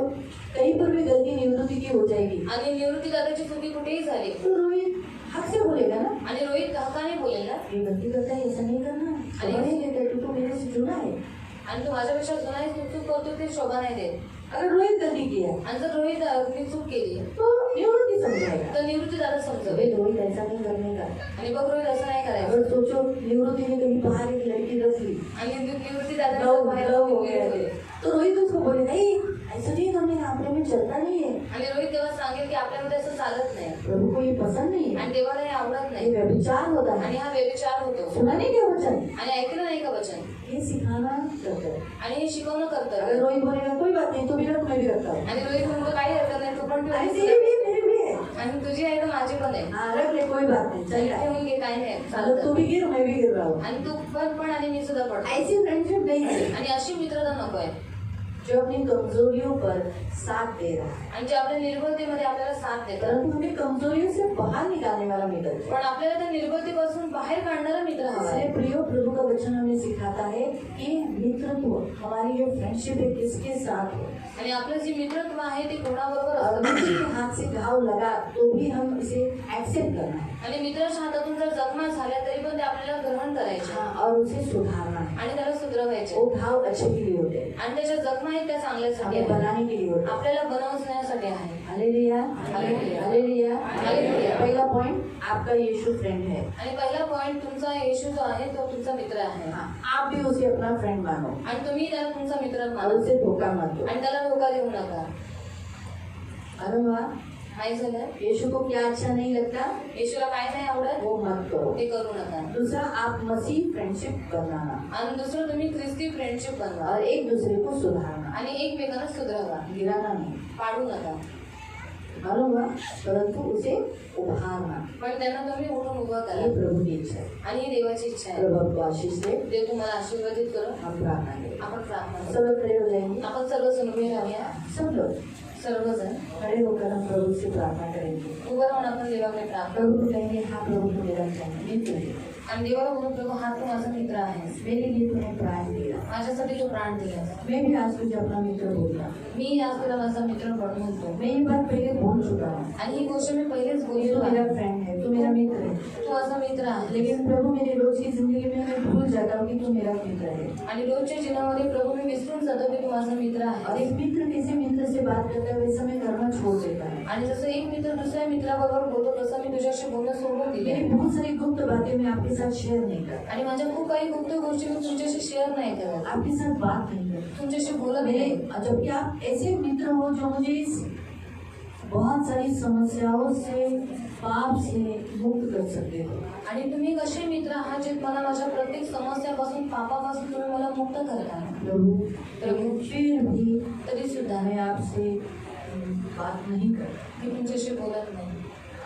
कहीं पर भी गलती निवृत्ति की हो जाएगी आणि निवृत्ती दादाची चुकी कुठेही झाली तो रोहित हक से बोलेगा ना, आणि रोहित हक्काने बोलेल ना, ये गलती करता है, ऐसा नहीं करना, शोभा नहीं देता, तू तो मेरे से जुड़ा है। आणि तू माझ्यापेक्षा जुना आहे, तू चूक करतो ते शोभा नाही देत. अगर रोहित गलती किया आणि जर रोहित चूक केली तो निवृत्ति समझाएगा, तर निवृत्ती दादा समजवेल. अबे रोहित ऐसा नहीं करने का। आणि बघ रोहित असं नाही करायचं. अगर सोचो निवृत्ति ने कहीं बाहर एक लड़की रख ली, आणि निवृत्ती दादा लव बाहेर लव हो गया है, तो रोहित उसको बोलेगा "ए, ऐसा नहीं करने का, अपने में चलता नहीं है, आणि रोहित तेव्हा सांगेल की आपल्यामध्ये असं चालत नाही, प्रभु को ये पसंद नहीं है, आणि देवाला हे आवडत ये नाही, व्यभिचार होता है, आणि हा व्यभिचार होतो. सुना नहीं क्या वचन, आणि ऐकलं नाही का वचन, ये सिखाना करता है। आणि हे शिकवणं अगर करतं. रोहित बोलेगा कोई बात नहीं, तो भी रख, मैं भी रखता हूँ, आणि रोहित म्हणतो काही हरकत नाही, तू पण अरे ठेवून तेरी भी मेरी भी है, आणि तुझी आहे तर माझी पण आहे, हाँ रख ले, कोई बात नहीं, चल रहा है, ठेवून घे, काही नाही मतलब तू चालतं. भी गिर, मैं भी गिर रहा हूँ। आणि तू पण आणि मी सुद्धा पडतो. ऐसी फ्रेंडशिप नहीं है आणि अशी मित्रता नको आहे, जो अपनी कमजोरियों पर साथ दे रहा है, आणि जे आपल्या निर्बलतेमध्ये आपल्याला साथ देतात, परंतु हमें कमजोरियों से बाहर निकालने वाला मित्र है। पण आपल्याला त्या निर्बलतेपासून बाहेर काढणारा मित्र हवा इसलिए आहे. प्रियो प्रभु का वचन हमें सिखाता है कि मित्रत्व, हमारी जो फ्रेंडशिप है किसके साथ हो, आणि आपलं जे मित्रत्व आहे ते कोणाबरोबर और असतं. किसी के हाथ से घाव लगा तो भी हम इसे एक्सेप्ट करना है, आणि मित्राच्या हातातून जर जखमा झाल्या तरी पण ते आपल्याला ग्रहण करायचे हाँ, और उसे सुधारना है। आणि त्याला सुधरवायचे. वो घाव अच्छे के लिए होते हैं, आणि त्याच्या जखमा आहेत त्या चांगल्यासाठी हमें आहेत, बनाने के लिए होते हैं। आपल्याला बनवण्यासाठी आहे. Hallelujah, hallelujah. हालेलुया। हालेलुया. पहला पॉइंट, आपका यीशु फ्रेंड है, आणि पहिला पॉइंट, तुमचा येशू जो आहे तो तुमचा मित्र आहे. हाँ, आप भी उसे अपना फ्रेंड मानो आणि तुम्ही त्याला तुमचा मित्र और माना उसे धोखा मत दो। आणि त्याला धोका देऊ नका. मालूम हुआ, नाही झालं, यीशु को क्या अच्छा नहीं लगता येशूला काय नाही आवडत वो मत करो। ते करू नका. दूसरा, आप मसीह फ्रेंडशिप बनाना आणि दुसरं, तुम्ही ख्रिस्ती फ्रेंडशिप बनवा और एक दूसरे को सुधारना, आणि एकमेकांना सुधरवा, गिराना नहीं। पाडू नका, मालूम हुआ, परंतु उसे उभारना, पण त्यांना तुम्ही उठून उभा ये करा. प्रभु की इच्छा है। आणि ही देवाची इच्छा आहे. प्रभु आपको आशीष दे। देव तुम्हाला आशीर्वादित करो. हम प्रार्थना करें, आपण प्रार्थना करू. सब लोग खड़े हो जाएंगे, आपण सर्वजण उभे राहूया. सब लोग सर्वजण खड़े होकर हम प्रभु से प्रार्थना करेंगे। उभं राहून आपण देवाकडे प्रार्थना प्रभु को कहेंगे, हाँ प्रभु तू मेरा मित्र है, आणि देवाला बोलू, प्रभु हा तू माझा मित्र आहेस, मेरे लिए तूने प्राण दिया, माझ्यासाठी तू प्राण दिलास. मैं भी आज तुझे अपना मित्र बोलता, मी आज तुला माझा मित्र म्हणतो. मैं ये बात पहले बोल चुका हूँ, आणि ही गोष्ट मी पहिलेच तू बोललो मेरा आहे. फ्रेंड है, तू मेरा मित्र है, तू माझा मित्र आहे. लेकिन प्रभु मेरी रोज की जिंदगी में मैं भूल जाता हूँ कि तू मेरा मित्र है। आणि रोजच्या जीवनामध्ये प्रभू मी विसरून जातो की तू माझा मित्र और आहे. एक मित्र किसी मित्र से बात करता है वैसा मैं करना छोड़ देता है। आणि जसं एक मित्र दुसऱ्या मित्राबरोबर बोलतो तसं मी तुझ्याशी बोलणं सोडून दिले. मेरी बहुत सारी गुप्त बातें मैं आपके साथ शेयर नहीं करता, आणि माझ्या खूप काही गुप्त गोष्टी मी तुमच्याशी शेअर नाही करत, आपके साथ बात नहीं करता। तुमच्याशी बोलत मेरे नाही. जबकि आप ऐसे मित्र हो जो मुझे इस बहुत सारी समस्याओं से, पाप से मुक्त कर सकते हो। आणि तुम्ही कसे मित्र आहात जे मला माझ्या प्रत्येक समस्यापासून, पापापासून तुम्ही मला मुक्त करता. प्रभु फिर भी तरी सुद्धा मैं आपसे बात नहीं करता, मी तुमच्याशी बोलत नाही.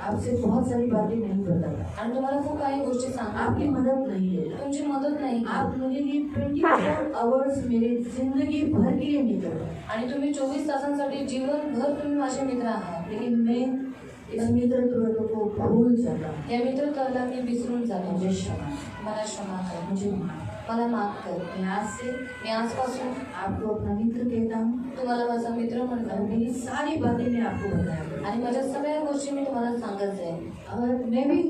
आपसे बहुत सारी बातें नहीं बताता, आणि तुम्हाला खूप काही गोष्टी सांगणार आपकी नाही. मदद नहीं लेता. तुमची मदत नाही आप करत. मेरे लिए 24 आवर्स मेरे जिंदगी भर के लिए मित्र हो. आणि तुम्ही 24 तासांसाठी जीवनभर तुम्ही माझे मित्र आहात. लेकिन मैं इस मित्रत्व को भूल जाता हूँ. या मित्रत्वाला मी विसरून जातो. मुझे क्षमा, मला क्षमा कर. मुझे माफ. मला माफ कर. मैं आज से मी आजपासून आपको अपना मित्र कहता हूँ तुम्हाला माझा मित्र और म्हणतो. मेरी सारी बातें मैं आपको बताया. आणि माझ्या सगळ्या गोष्टी मी तुम्हाला सांगत जाईन. और मैं भी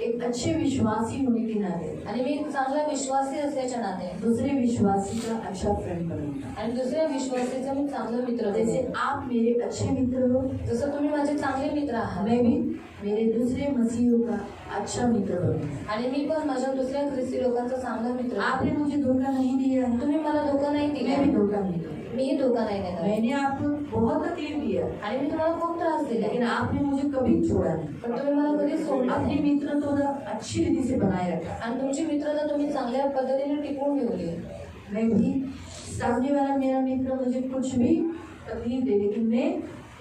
एक अच्छे विश्वासी होने के नाते आणि मी एक चांगला विश्वासी असल्याच्या नाते दूसरे विश्वासी का अच्छा फ्रेंड बनूंगा. आणि दुसऱ्या विश्वासीचा मी चांगला मित्र जैसे बनेन. आप मेरे अच्छे मित्र हो, जसं तुम्ही माझे चांगले मित्र आहात मैं भी मेरे दूसरे मसीहों का अच्छा मित्र बनूंगा. आणि मी पण माझ्या दुसऱ्या ख्रिस्ती लोकांचा चांगला मित्र आहे. आपने मुझे धोखा नहीं दिया है, तुम्ही मला धोका नाही दिला. मैं भी धोखा नहीं दिया. मीही धोका नाही देणार. मैंने आपको बहुत तकलीफ दिया, आणि मी तुम्हाला खूप त्रास दिला. लेकिन आपने मुझे कभी छोड़ा नहीं. पण तुम्ही मला कधीच सोडलं अपनी नाही. मित्रता अच्छी रीति से बनाए रखा. आणि तुमची मित्रता तुम्ही चांगल्या पद्धतीने टिकवून ठेवली. मैं भी सामने वाला मेरा मित्र मुझे कुछ भी तकलीफ दे, लेकिन मैं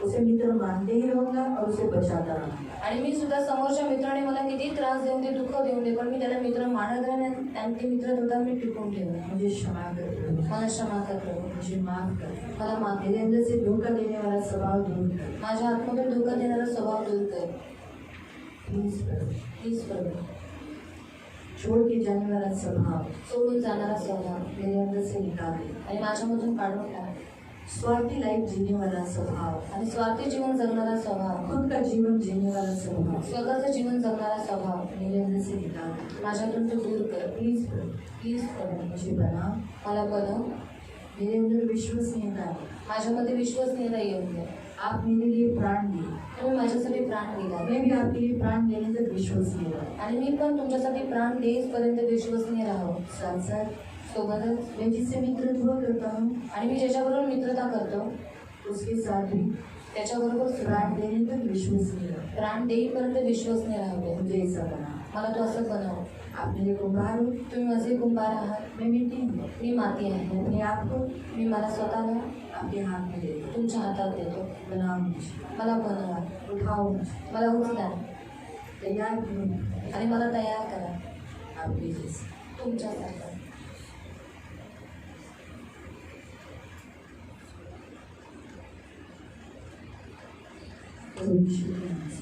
उसे मित्र मानते ही रहूंगा और उसे बचाता रहूंगा. आणि मी सुद्धा समोरच्या मित्राने मला किती त्रास देऊन दे, दुःख देऊन दे, पण मी त्याला मित्र मानत राहीन आणि ते मित्र सुद्धा मी टिकवून ठेवणार. मुझे क्षमा कर प्रभु. मला क्षमा कर प्रभु. मुझे माफ कर. मला माफ मेरे कर. अंदर से धोखा देने वाला स्वभाव दूर कर. माझ्या आत्मधून धोका देणारा स्वभाव दूर कर. Please Prabhu. प्लीज प्रभु. छोड़ के जाने वाला स्वभाव सोडून जाणारा स्वभाव मेरे अंदर से निकाल दे. आणि माझ्यामधून काढून टाक. स्वार्थी लाइफ जीने वाला स्वभाव, आणि स्वार्थी जीवन जगणारा स्वभाव, खुद का जीवन जीने वाला स्वभाव स्वतःचं जीवन जगणारा स्वभाव मेरे अंदर से निकाल दे. माझ्यातून तू दूर कर. Please Prabhu. प्लीज प्रभु. मुझे बना. मला बनव. मेरे अंदर विश्वसनीयता है. माझ्यामध्ये विश्वसनीयता येऊन दे. आप मेरे लिए प्राण दिए, तुम्ही माझ्यासाठी प्राण दिला. मैं भी आपके लिए प्राण देने तक विश्वसनीय रहूं. आणि मी पण तुमच्यासाठी प्राण देईपर्यंत विश्वसनीय राहावं. साथ साथ सोबतच मैं जिससे मित्रत्व करता हूँ आणि मी ज्याच्याबरोबर मित्रता करतो उसके साथ भी त्याच्याबरोबर प्राण देने तक विश्वसनीय रहूं. प्राण देईपर्यंत विश्वसनीय राहावे. मुझे ऐसा बना. मला तो असं बनव. आप मेरे कुम्हार हो, तुम्ही माझे कुंभार आहात. मैं मिट्टी हूँ. मी माती आहे. मैं अपने आप को मी मला स्वतःला आपके हाथ में देता हूँ. तुमच्या हातात देतो. बनाओ मुझे, मला बनवा. उठाओ मुझे, मला उचला तैयार करो आणि मला तयार करा आपके जैसे. तुमच्यासारखं. प्रभु यीशु के नाम से.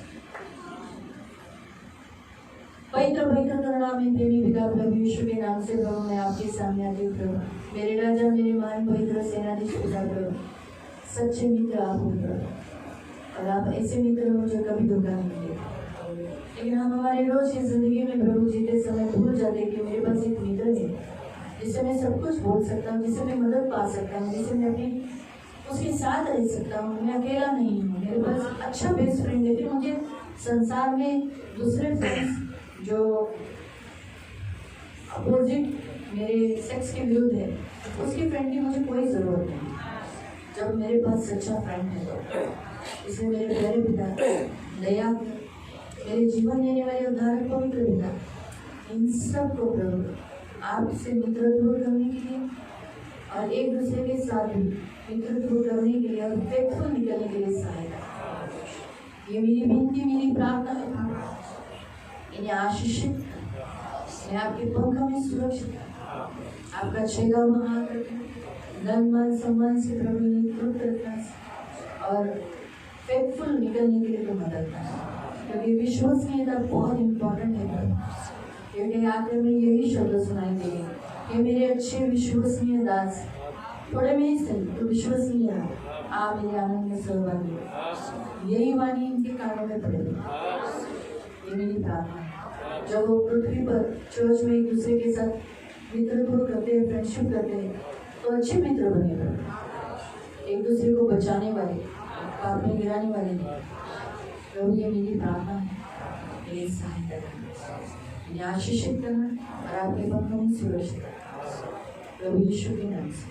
पवित्र पवित्र करुणा में प्रेमी पिता प्रभु यीशु के नाम से प्रभु मैं आपके सामने आती हूँ प्रभु. मेरे राजा, मेरे महान पवित्र सेनाधीश पिता प्रभु, सच्चे मित्र आप हो प्रभु, और आप ऐसे मित्र हो जो कभी धोखा नहीं देते. लेकिन हम हमारे रोज की जिंदगी में प्रभु जीते समय भूल जाते कि मेरे पास एक मित्र है जिससे मैं सब कुछ बोल सकता हूँ, जिससे मैं मदद पा सकता हूँ, जिससे मैं अपनी उसके साथ रह सकता हूँ. मैं अकेला नहीं हूँ, मेरे पास अच्छा बेस्ट फ्रेंड है. फिर मुझे संसार में दूसरे फ्रेंड्स जो अपोजिट मेरे सेक्स के विरुद्ध है उसकी फ्रेंड की मुझे कोई ज़रूरत नहीं. जब मेरे पास सच्चा फ्रेंड है तो इसलिए मेरे प्यारे पिता दया, मेरे जीवन देने वाले उद्धारक पवित्र पिता, इन सब को प्रभु आपसे मित्रत्व करने के लिए और एक दूसरे के साथ भी मित्रत्व करने के लिए और फेथफुल निकलने के लिए सहायता. ये मेरी विनती, मेरी प्रार्थना है. इन्हें आशीषित, मैं आपके पंखों में सुरक्षित, आपका छेगा बना करके धन मान सम्मान से प्रभु इन्हें तृप्त रखना और फेथफुल निकलने के लिए तो मदद करना. क्योंकि विश्वसनीयता बहुत इम्पोर्टेंट है प्रभु. क्योंकि आखिर में यही शब्द सुनाई देंगे कि मेरे अच्छे विश्वसनीय दास, थोड़े में ही सही तो विश्वसनीय रहो, आप मेरे आनंद में सहभागी हो. यही वाणी इनके कानों में पड़ेगी. ये मेरी प्रार्थना है. जब वो पृथ्वी पर चर्च में एक दूसरे के साथ मित्रत्व करते हैं, फ्रेंडशिप करते हैं, तो अच्छे मित्र बने प्रभु, एक दूसरे को बचाने वाले, पाप में गिराने वाले नहीं. प्रभु ये मेरी प्रार्थना है, मेरी सहायता करना, इन्हें आशीषित करना और आपके पंखों में सुरक्षित करना. प्रभु यीशु के नाम से.